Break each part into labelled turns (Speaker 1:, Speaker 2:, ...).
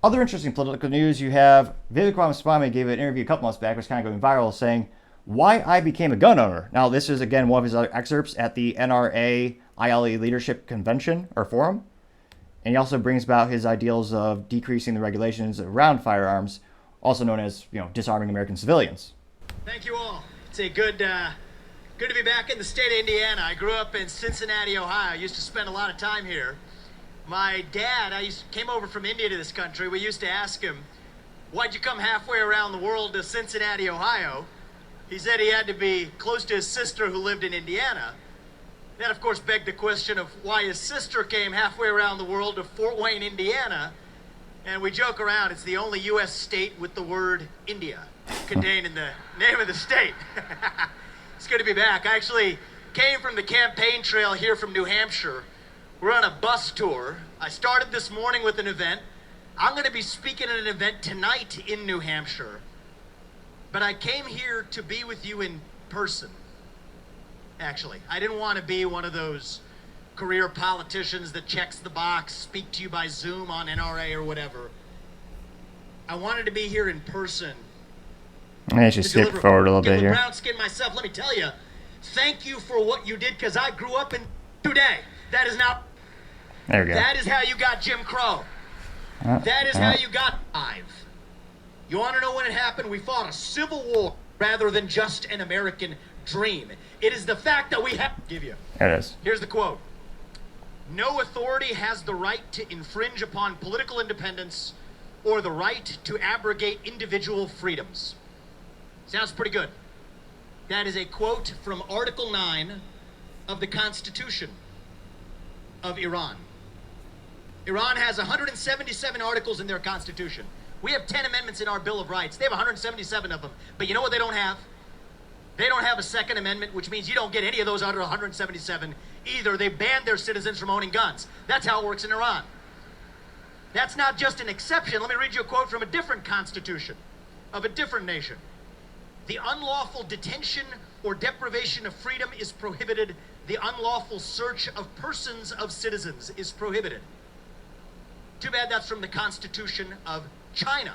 Speaker 1: Other interesting political news, you have Vivek Ramaswamy gave an interview a couple months back, which is kind of going viral, saying, "Why I became a gun owner." Now, this is, again, one of his other excerpts at the NRA ILE Leadership Convention or Forum. And he also brings about his ideals of decreasing the regulations around firearms, also known as, disarming American civilians.
Speaker 2: Thank you all. It's a good to be back in the state of Indiana. I grew up in Cincinnati, Ohio. I used to spend a lot of time here. My dad, came over from India to this country. We used to ask him, "Why'd you come halfway around the world to Cincinnati, Ohio?" He said he had to be close to his sister who lived in Indiana. That, of course, begged the question of why his sister came halfway around the world to Fort Wayne, Indiana. And we joke around, it's the only U.S. state with the word India contained in the name of the state. It's good to be back. I actually came from the campaign trail here from New Hampshire. We're on a bus tour. I started this morning with an event. I'm going to be speaking at an event tonight in New Hampshire. But I came here to be with you in person. Actually, I didn't want to be one of those career politicians that checks the box, speak to you by Zoom on NRA or whatever. I wanted to be here in person.
Speaker 1: I should skip forward a little bit here.
Speaker 2: Brown skin myself, let me tell you, thank you for what you did, because I grew up in today. That is not.
Speaker 1: There we go.
Speaker 2: That is how you got Jim Crow. That is how you got live. You want to know when it happened? We fought a civil war rather than just an American dream. It is the fact that we have to give you.
Speaker 1: There it is.
Speaker 2: Here's the quote. No authority has the right to infringe upon political independence or the right to abrogate individual freedoms. Sounds pretty good. That is a quote from Article 9 of the Constitution of Iran. Iran has 177 articles in their constitution. We have 10 amendments in our Bill of Rights. They have 177 of them. But you know what they don't have? They don't have a Second Amendment, which means you don't get any of those under 177 either. They banned their citizens from owning guns. That's how it works in Iran. That's not just an exception. Let me read you a quote from a different constitution of a different nation. The unlawful detention or deprivation of freedom is prohibited. The unlawful search of persons of citizens is prohibited. Too bad that's from the Constitution of China,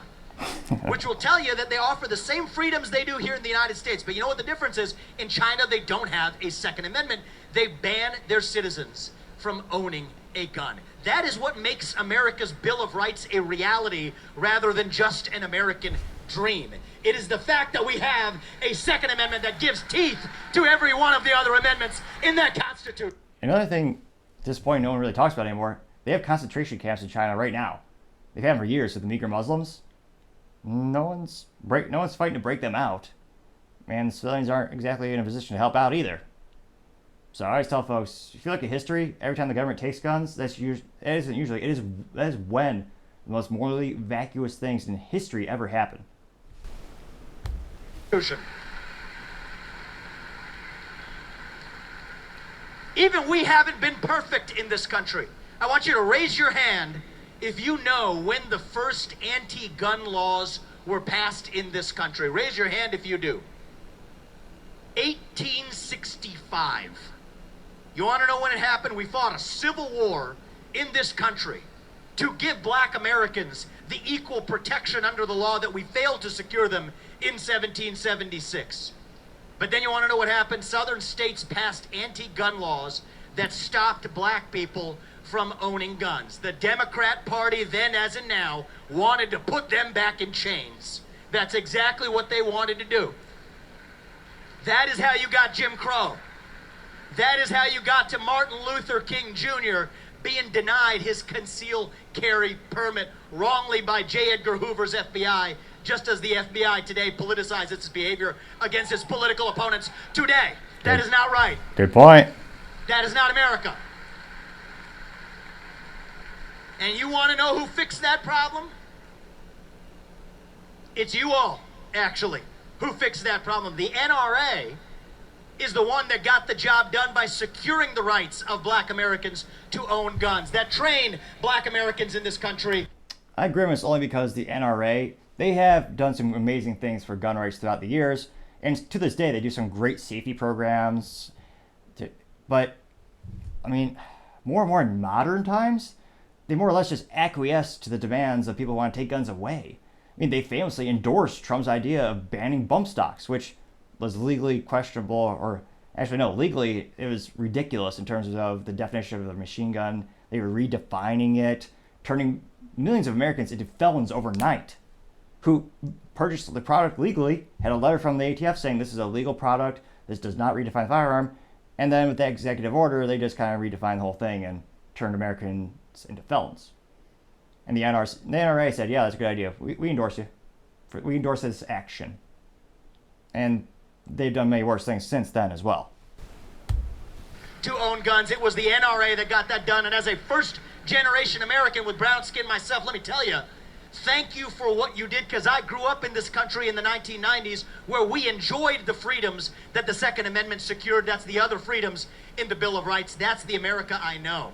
Speaker 2: which will tell you that they offer the same freedoms they do here in the United States. But you know what the difference is? In China, they don't have a Second Amendment. They ban their citizens from owning a gun. That is what makes America's Bill of Rights a reality rather than just an American dream. It is the fact that we have a Second Amendment that gives teeth to every one of the other amendments in that Constitution.
Speaker 1: Another thing at this point no one really talks about anymore, they have concentration camps in China right now. They've had them for years with the Uyghur Muslims. No one's fighting to break them out. And civilians aren't exactly in a position to help out either. So I always tell folks, if you look at history, every time the government takes guns, that is when the most morally vacuous things in history ever happen.
Speaker 2: Even we haven't been perfect in this country. I want you to raise your hand if you know when the first anti-gun laws were passed in this country. Raise your hand if you do. 1865. You want to know when it happened? We fought a civil war in this country to give black Americans the equal protection under the law that we failed to secure them in 1776. But then you want to know what happened? Southern states passed anti-gun laws that stopped black people from owning guns. The Democrat Party then, as in now, wanted to put them back in chains. That's exactly what they wanted to do. That is how you got Jim Crow. That is how you got to Martin Luther King Jr. being denied his concealed carry permit wrongly by J. Edgar Hoover's FBI, just as the FBI today politicizes its behavior against its political opponents today. That is not right.
Speaker 1: Good point.
Speaker 2: That is not America. And you want to know who fixed that problem? It's you all, actually, who fixed that problem. The NRA is the one that got the job done by securing the rights of black Americans to own guns, that trained black Americans in this country.
Speaker 1: I agree with this only because the NRA, they have done some amazing things for gun rights throughout the years, and to this day they do some great safety programs. But, I mean, more and more in modern times, they more or less just acquiesce to the demands of people who want to take guns away. I mean, they famously endorsed Trump's idea of banning bump stocks, which was legally questionable, or actually no, legally it was ridiculous in terms of the definition of a machine gun. They were redefining it, turning millions of Americans into felons overnight who purchased the product legally, had a letter from the ATF saying this is a legal product, this does not redefine the firearm, and then with that executive order, they just kind of redefined the whole thing and turned Americans into felons. And the NRA said, yeah, that's a good idea. We endorse you. We endorse this action. And they've done many worse things since then as well.
Speaker 2: To own guns, it was the NRA that got that done. And as a first-generation American with brown skin myself, let me tell you, thank you for what you did, because I grew up in this country in the 1990s where we enjoyed the freedoms that the Second Amendment secured. That's the other freedoms in the Bill of Rights. That's the America I know.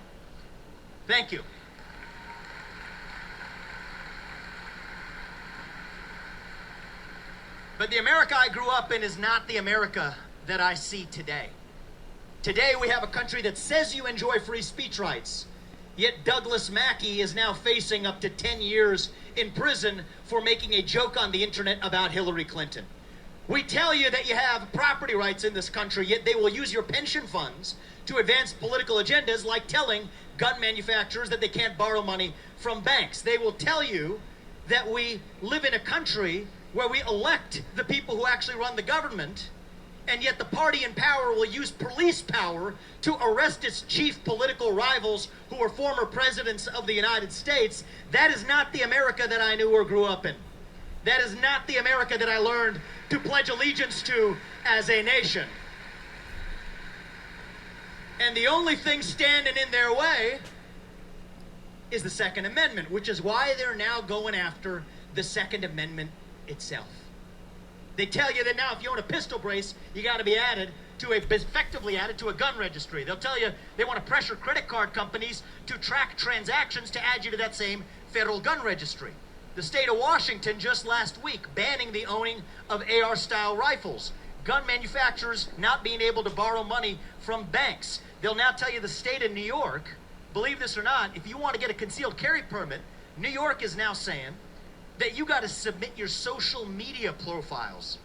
Speaker 2: Thank you. But the America I grew up in is not the America that I see today. Today we have a country that says you enjoy free speech rights, yet Douglas Mackey is now facing up to 10 years in prison for making a joke on the internet about Hillary Clinton. We tell you that you have property rights in this country, yet they will use your pension funds to advance political agendas, like telling gun manufacturers that they can't borrow money from banks. They will tell you that we live in a country where we elect the people who actually run the government, and yet the party in power will use police power to arrest its chief political rivals who are former presidents of the United States. That is not the America that I knew or grew up in. That is not the America that I learned to pledge allegiance to as a nation. And the only thing standing in their way is the Second Amendment, which is why they're now going after the Second Amendment itself. They tell you that now if you own a pistol brace, you got to be effectively added to a gun registry. They'll tell you they want to pressure credit card companies to track transactions to add you to that same federal gun registry. The state of Washington just last week banning the owning of AR-style rifles. Gun manufacturers not being able to borrow money from banks. They'll now tell you the state of New York, believe this or not, if you want to get a concealed carry permit, New York is now saying that you got to submit your social media profiles.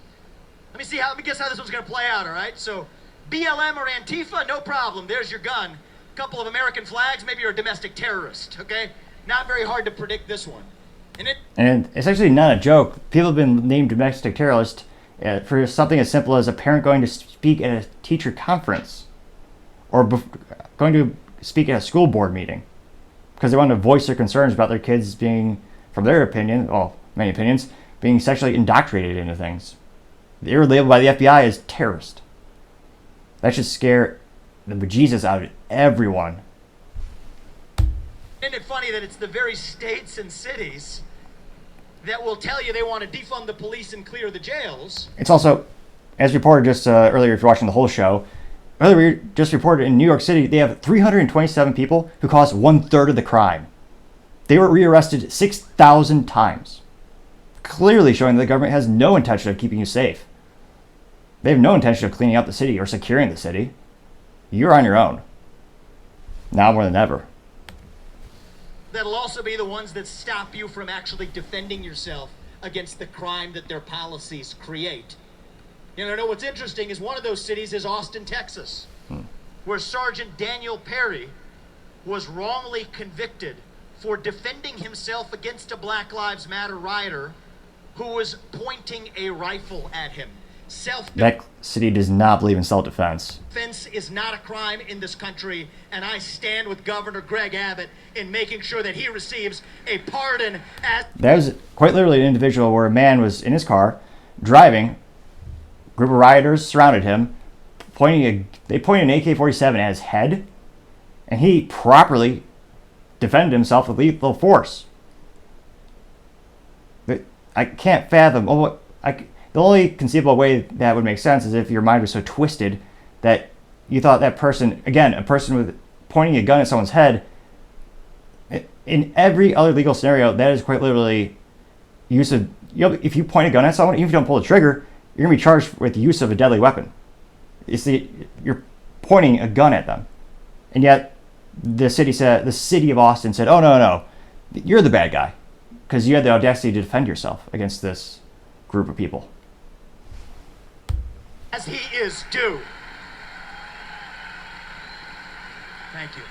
Speaker 2: Let me guess how this one's going to play out, all right? So BLM or Antifa, no problem. There's your gun. A couple of American flags, maybe you're a domestic terrorist, okay? Not very hard to predict this one.
Speaker 1: And it's actually not a joke. People have been named domestic terrorists for something as simple as a parent going to speak at a teacher conference or going to speak at a school board meeting because they want to voice their concerns about their kids being, from their opinion, well, many opinions, being sexually indoctrinated into things. They were labeled by the FBI as terrorist. That should scare the bejesus out of everyone.
Speaker 2: Isn't it funny that it's the very states and cities that will tell you they want to defund the police and clear the jails?
Speaker 1: It's also, as reported just earlier, if you're watching the whole show, earlier just reported in New York City, they have 327 people who caused 1/3 of the crime. They were rearrested 6,000 times, clearly showing that the government has no intention of keeping you safe. They have no intention of cleaning up the city or securing the city. You're on your own. Now more than ever.
Speaker 2: That'll also be the ones that stop you from actually defending yourself against the crime that their policies create. You know what's interesting is one of those cities is Austin, Texas, where Sergeant Daniel Perry was wrongly convicted for defending himself against a Black Lives Matter rioter who was pointing a rifle at him.
Speaker 1: That city does not believe in self-defense.
Speaker 2: Defense is not a crime in this country, and I stand with Governor Greg Abbott in making sure that he receives a pardon.
Speaker 1: That was quite literally an individual where a man was in his car, driving, a group of rioters surrounded him, they pointed an AK-47 at his head, and he properly defended himself with lethal force. I can't fathom. The only conceivable way that would make sense is if your mind was so twisted that you thought that person, again, a person with pointing a gun at someone's head, in every other legal scenario, that is quite literally use of, if you point a gun at someone, even if you don't pull the trigger, you're going to be charged with use of a deadly weapon. You're pointing a gun at them. And yet, the city of Austin said, "Oh no, you're the bad guy, because you had the audacity to defend yourself against this group of people."
Speaker 2: As he is due. Thank you.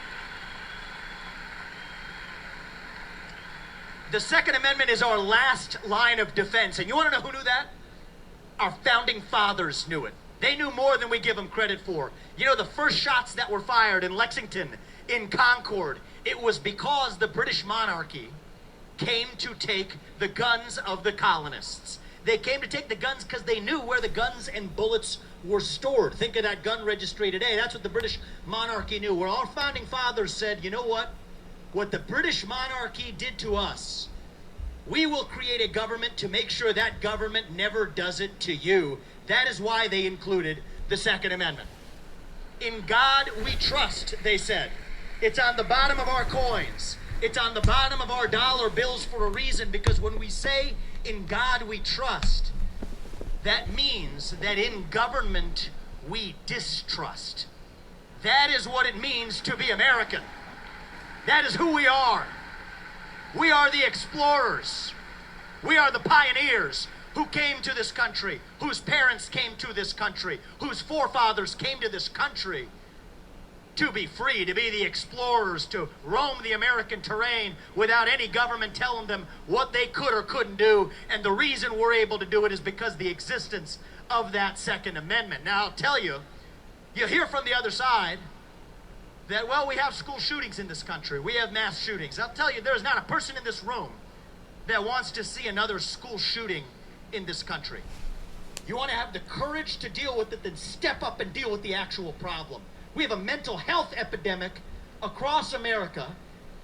Speaker 2: The Second Amendment is our last line of defense. And you want to know who knew that? Our founding fathers knew it. They knew more than we give them credit for. You know, the first shots that were fired in Lexington, in Concord, it was because the British monarchy came to take the guns of the colonists. They came to take the guns because they knew where the guns and bullets were stored. Think of that gun registry today. That's what the British monarchy knew. Where our founding fathers said, you know what? What the British monarchy did to us, we will create a government to make sure that government never does it to you. That is why they included the Second Amendment. In God we trust, they said. It's on the bottom of our coins. It's on the bottom of our dollar bills for a reason, because when we say in God we trust, that means that in government we distrust. That is what it means to be American. That is who we are. We are the explorers. We are the pioneers who came to this country, whose parents came to this country, whose forefathers came to this country to be free, to be the explorers, to roam the American terrain without any government telling them what they could or couldn't do. And the reason we're able to do it is because the existence of that Second Amendment. Now, I'll tell you, you hear from the other side that, well, we have school shootings in this country. We have mass shootings. I'll tell you, there's not a person in this room that wants to see another school shooting in this country. You want to have the courage to deal with it, then step up and deal with the actual problem. We have a mental health epidemic across America.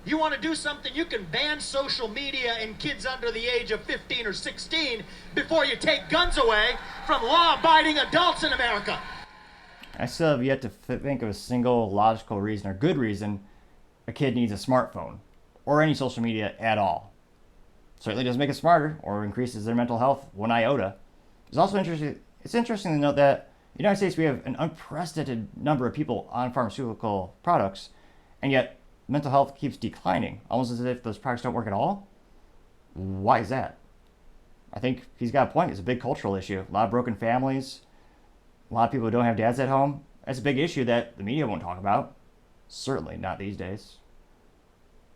Speaker 2: You want to do something, you can ban social media and kids under the age of 15 or 16 before you take guns away from law-abiding adults in America.
Speaker 1: I still have yet to think of a single logical reason or good reason a kid needs a smartphone or any social media at all. Certainly doesn't make it smarter or increases their mental health one iota. It's also interesting. It's interesting to note that in the United States we have an unprecedented number of people on pharmaceutical products, and yet mental health keeps declining, almost as if those products don't work at all. Why is that? I think he's got a point. It's a big cultural issue. A lot of broken families. A lot of people who don't have dads at home. That's a big issue that the media won't talk about. Certainly not these days.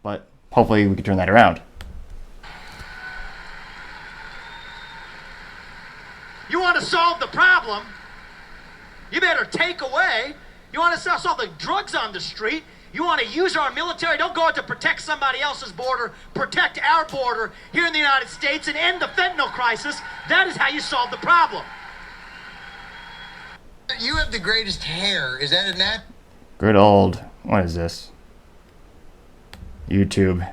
Speaker 1: But hopefully we can turn that around.
Speaker 2: You want to solve the problem? You better take away. You want to solve the drugs on the street? You want to use our military? Don't go out to protect somebody else's border. Protect our border here in the United States and end the fentanyl crisis. That is how you solve the problem.
Speaker 3: You have the greatest hair. Is that in that?
Speaker 1: Good old, what is this? YouTube.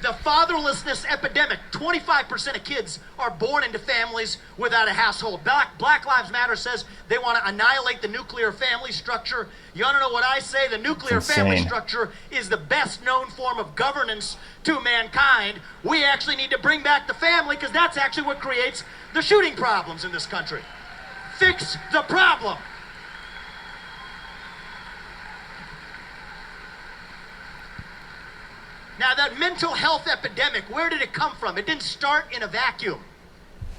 Speaker 2: The fatherlessness epidemic. 25% of kids are born into families without a household. Black Lives Matter says they want to annihilate the nuclear family structure. You want to know what I say? The nuclear family structure is the best known form of governance to mankind. We actually need to bring back the family, because that's actually what creates the shooting problems in this country. Fix the problem. Now, that mental health epidemic, where did it come from? It didn't start in a vacuum.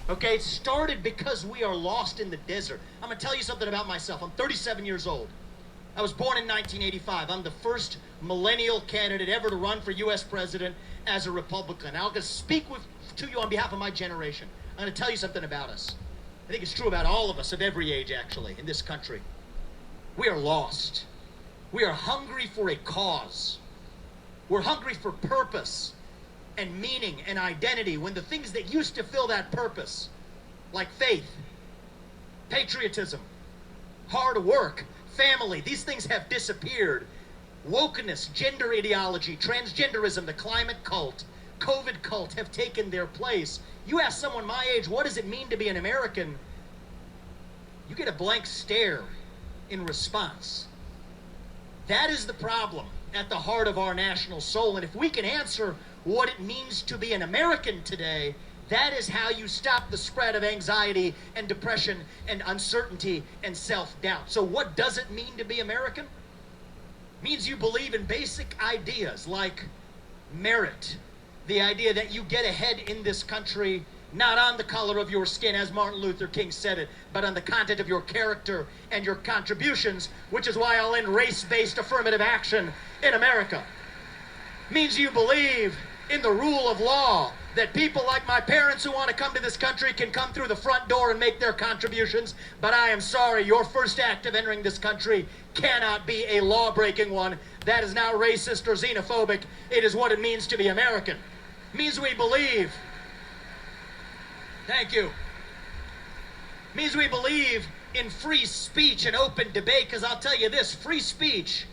Speaker 2: Okay, it started because we are lost in the desert. I'm going to tell you something about myself. I'm 37 years old. I was born in 1985. I'm the first millennial candidate ever to run for U.S. president as a Republican. I'm going to speak to you on behalf of my generation. I'm going to tell you something about us. I think it's true about all of us of every age, actually, in this country. We are lost. We are hungry for a cause. We're hungry for purpose and meaning and identity, when the things that used to fill that purpose, like faith, patriotism, hard work, family, these things have disappeared. Wokeness, gender ideology, transgenderism, the climate cult, COVID cult have taken their place. You ask someone my age, what does it mean to be an American? You get a blank stare in response. That is the problem at the heart of our national soul. And if we can answer what it means to be an American today, that is how you stop the spread of anxiety and depression and uncertainty and self-doubt. So what does it mean to be American? Means you believe in basic ideas like merit. The idea that you get ahead in this country not on the color of your skin, as Martin Luther King said it, but on the content of your character and your contributions, which is why I'll end race-based affirmative action in America. Means you believe in the rule of law, that people like my parents who want to come to this country can come through the front door and make their contributions, but I am sorry, your first act of entering this country cannot be a law-breaking one. That is not racist or xenophobic. It is what it means to be American. Means we believe, thank you, means we believe in free speech and open debate, because I'll tell you this, free speech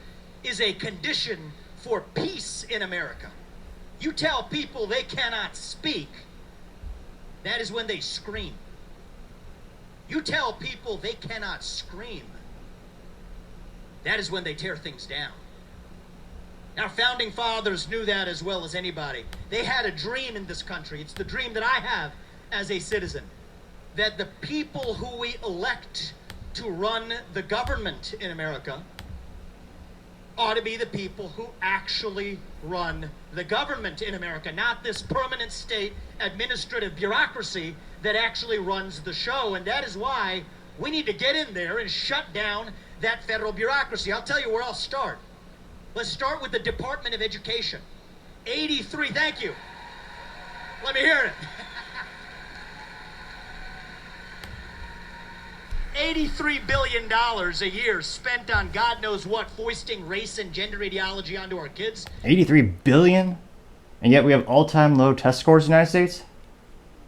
Speaker 2: is a condition for peace in America. You tell people they cannot speak, that is when they scream. You tell people they cannot scream, that is when they tear things down. Our founding fathers knew that as well as anybody. They had a dream in this country. It's the dream that I have as a citizen, that the people who we elect to run the government in America ought to be the people who actually run the government in America, not this permanent state administrative bureaucracy that actually runs the show. And that is why we need to get in there and shut down that federal bureaucracy. I'll tell you where I'll start. Let's start with the Department of Education. 83, thank you. Let me hear it. $83 billion a year spent on God knows what, foisting race and gender ideology onto our kids.
Speaker 1: 83 billion? And yet we have all-time low test scores in the United States?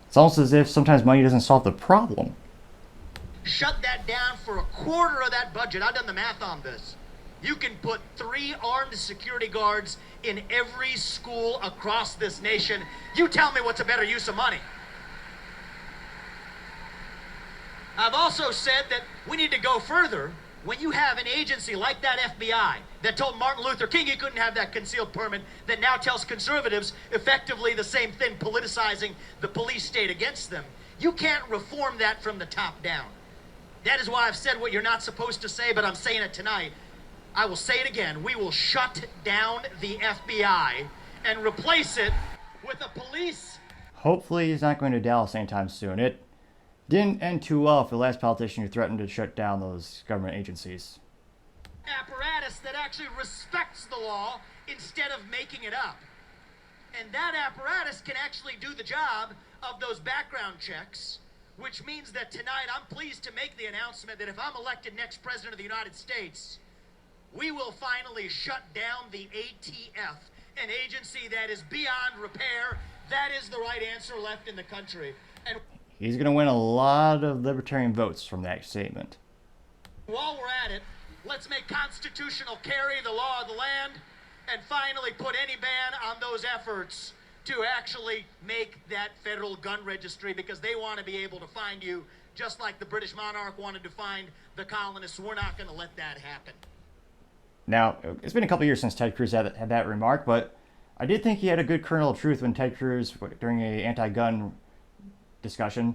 Speaker 1: It's almost as if sometimes money doesn't solve the problem.
Speaker 2: Shut that down for a quarter of that budget. I've done the math on this. You can put 3 armed security guards in every school across this nation. You tell me what's a better use of money. I've also said that we need to go further. When you have an agency like that FBI that told Martin Luther King he couldn't have that concealed permit, that now tells conservatives effectively the same thing, politicizing the police state against them, you can't reform that from the top down. That is why I've said what you're not supposed to say, but I'm saying it tonight. I will say it again. We will shut down the FBI and replace it with a police.
Speaker 1: Hopefully he's not going to Dallas anytime soon. It didn't end too well for the last politician who threatened to shut down those government agencies.
Speaker 2: Apparatus that actually respects the law instead of making it up. And that apparatus can actually do the job of those background checks, which means that tonight I'm pleased to make the announcement that if I'm elected next president of the United States, we will finally shut down the ATF, an agency that is beyond repair. That is the right answer left in the country. And
Speaker 1: he's going to win a lot of libertarian votes from that statement.
Speaker 2: while we're at it, let's make constitutional carry the law of the land and finally put any ban on those efforts to actually make that federal gun registry, because they want to be able to find you just like the British monarch wanted to find the colonists. We're not going to let that happen.
Speaker 1: Now, it's been a couple years since Ted Cruz had that remark, but I did think he had a good kernel of truth when Ted Cruz, during an anti-gun discussion,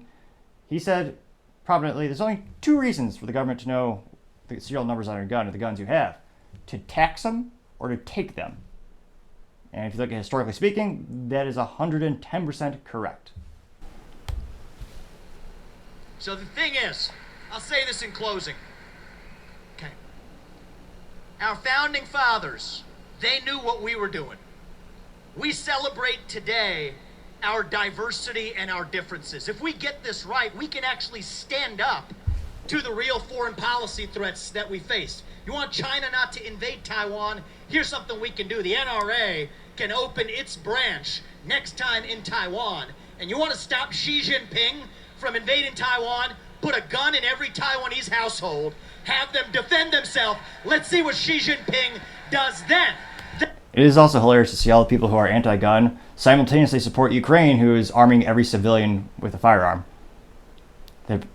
Speaker 1: he said prominently, there's only 2 reasons for the government to know the serial numbers on your gun or the guns you have: to tax them or to take them. And if you look at historically speaking, that is 110% correct.
Speaker 2: So the thing is, I'll say this in closing. Okay. Our founding fathers, they knew what we were doing. We celebrate today our diversity and our differences. If we get this right, we can actually stand up to the real foreign policy threats that we face. You want China not to invade Taiwan? Here's something we can do. The NRA can open its branch next time in Taiwan. And you want to stop Xi Jinping from invading Taiwan? Put a gun in every Taiwanese household. Have them defend themselves. Let's see what Xi Jinping does then.
Speaker 1: It is also hilarious to see all the people who are anti-gun simultaneously support Ukraine, who is arming every civilian with a firearm.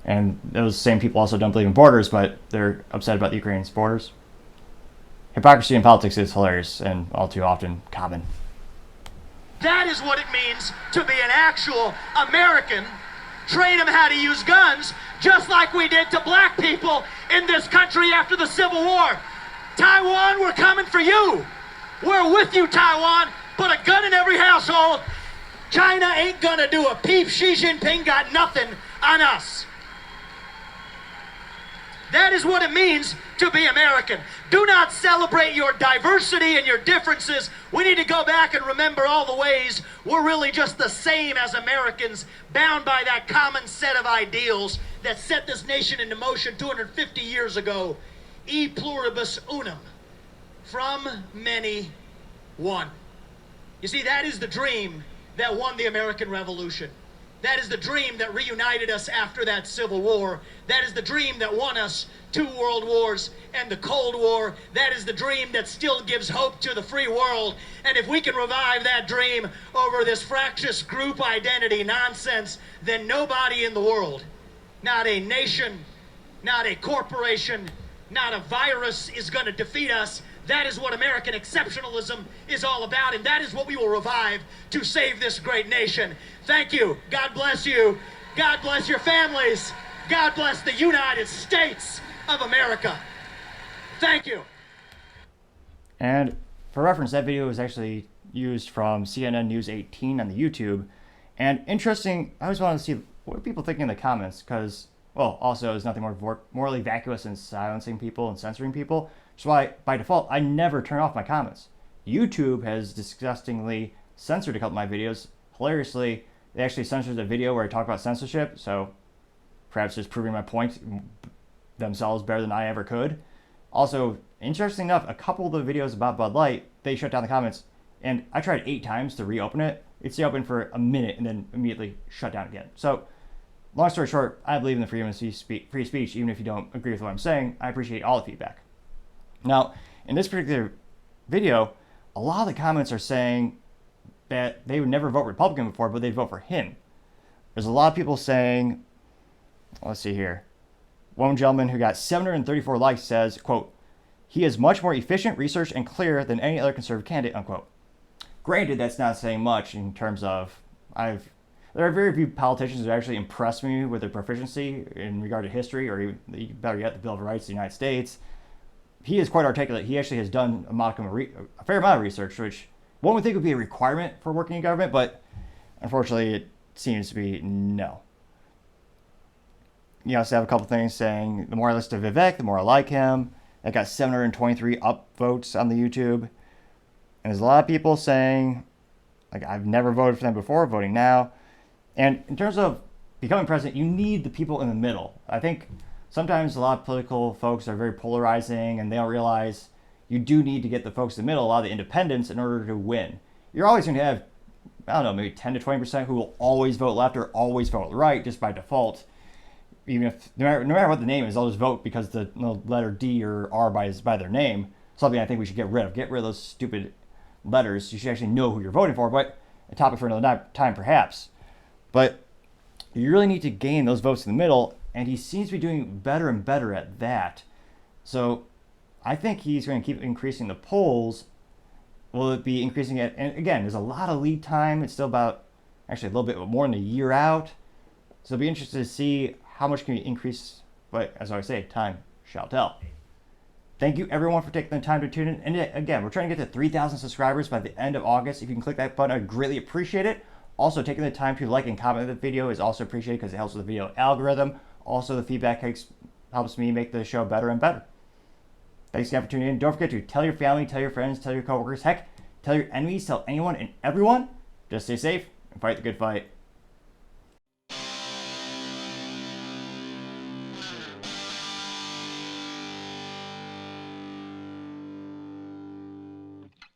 Speaker 1: And those same people also don't believe in borders, but they're upset about the Ukraine's borders. Hypocrisy in politics is hilarious and all too often common.
Speaker 2: That is what it means to be an actual American. Train them how to use guns, just like we did to black people in this country after the Civil War. Taiwan, we're coming for you. We're with you, Taiwan. Put a gun in every household. China ain't gonna do a peep. Xi Jinping got nothing on us. That is what it means to be American. Do not celebrate your diversity and your differences. We need to go back and remember all the ways we're really just the same as Americans, bound by that common set of ideals that set this nation into motion 250 years ago. E pluribus unum. From many, one. You see, that is the dream that won the American Revolution. That is the dream that reunited us after that Civil War. That is the dream that won us 2 world wars and the Cold War. That is the dream that still gives hope to the free world. And if we can revive that dream over this fractious group identity nonsense, then nobody in the world, not a nation, not a corporation, not a virus is going to defeat us. That is what American exceptionalism is all about, and that is what we will revive to save this great nation. Thank you. God bless you. God bless your families. God bless the United States of America. Thank you.
Speaker 1: And for reference, that video was actually used from CNN News 18 on the YouTube. And interesting, I always wanted to see what are people thinking in the comments, because, well, also there's nothing more morally vacuous than silencing people and censoring people. That's why, by default, I never turn off my comments. YouTube has disgustingly censored a couple of my videos. Hilariously, they actually censored the video where I talk about censorship, so perhaps just proving my point themselves better than I ever could. Also, interesting enough, a couple of the videos about Bud Light, they shut down the comments, and I tried 8 times to reopen it. It stayed open for a minute and then immediately shut down again. So, long story short, I believe in the freedom of free speech, even if you don't agree with what I'm saying. I appreciate all the feedback. Now, in this particular video, a lot of the comments are saying that they would never vote Republican before, but they'd vote for him. There's a lot of people saying, let's see here. One gentleman who got 734 likes says, quote, "He is much more efficient, researched, and clear than any other conservative candidate," unquote. Granted, that's not saying much in terms of, there are very few politicians that actually impress me with their proficiency in regard to history, or even, better yet, the Bill of Rights of the United States. He is quite articulate. He actually has done a fair amount of research, which one would think would be a requirement for working in government, but unfortunately it seems to be no. You also have a couple things saying, the more I listen to Vivek, the more I like him. That got 723 upvotes on the YouTube. And there's a lot of people saying, like, I've never voted for them before, voting now. And in terms of becoming president, you need the people in the middle. I think sometimes a lot of political folks are very polarizing, and they don't realize you do need to get the folks in the middle, a lot of the independents, in order to win. You're always going to have, I don't know, maybe 10 to 20% who will always vote left or always vote right just by default. Even if, no matter what the name is, they'll just vote because the letter D or R by their name. Something I think we should get rid of. Get rid of those stupid letters. You should actually know who you're voting for, but a topic for another time perhaps. But you really need to gain those votes in the middle, and he seems to be doing better and better at that. So I think he's going to keep increasing the polls. Will it be increasing it? And again, there's a lot of lead time. It's still about, actually a little bit more than a year out. So it'll be interesting to see how much can you increase. But as I always say, time shall tell. Thank you everyone for taking the time to tune in. And again, we're trying to get to 3,000 subscribers by the end of August. If you can click that button, I'd greatly appreciate it. Also, taking the time to like and comment the video is also appreciated because it helps with the video algorithm. Also, the feedback helps me make the show better and better. Thanks again for tuning in. Don't forget to tell your family, tell your friends, tell your coworkers, heck, tell your enemies, tell anyone and everyone. Just stay safe and fight the good fight.